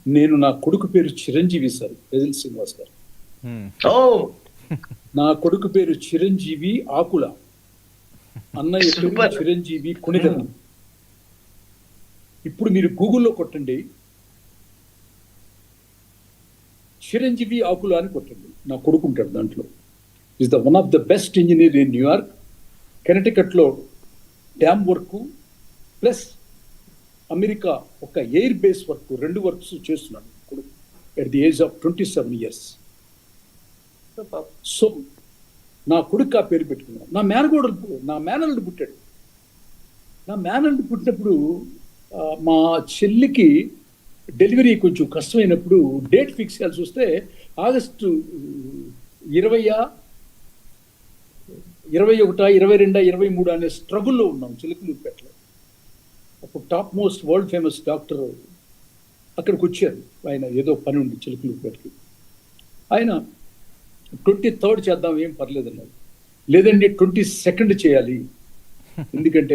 నేను నా కొడుకు పేరు చిరంజీవి సార్, ప్రజల్ శ్రీనివాస్ గారు. ఓ నా కొడుకు పేరు చిరంజీవి ఆకుల, అన్నయ్య పేరు Super. చిరంజీవి కొణిదెల. ఇప్పుడు మీరు గూగుల్లో కొట్టండి, చిరంజీవి ఆకుల అని కొట్టండి, నా కొడుకు ఉంటాడు దాంట్లో. Is the one of the best engineer in New York. కెనటికట్లో డ్యామ్ వర్క్ ప్లస్ అమెరికా ఒక ఎయిర్ బేస్ వర్క్, 2 వర్క్స్ చేస్తున్నాడు కొడుకు at the age of 27 years. So నా కొడుకు ఆ పేరు పెట్టుకున్నాను. నా మేనల్లుడు పుట్టాడు. నా మేనల్లుడు పుట్టినప్పుడు మా చెల్లికి డెలివరీ కొంచెం కష్టమైనప్పుడు డేట్ ఫిక్స్ చేయాల్సి వస్తే ఆగస్టు 20, 21, 22, 23 అనే స్ట్రగుల్లో ఉన్నాం చిలకలూరుపేటలో. అప్పుడు top most world famous doctor అక్కడికి వచ్చారు. ఆయన ఏదో పని ఉంది చిలకలూరుపేటకి. ఆయన 23rd చేద్దాం, ఏం పర్లేదు అన్నారు. లేదండి 22nd చేయాలి, ఎందుకంటే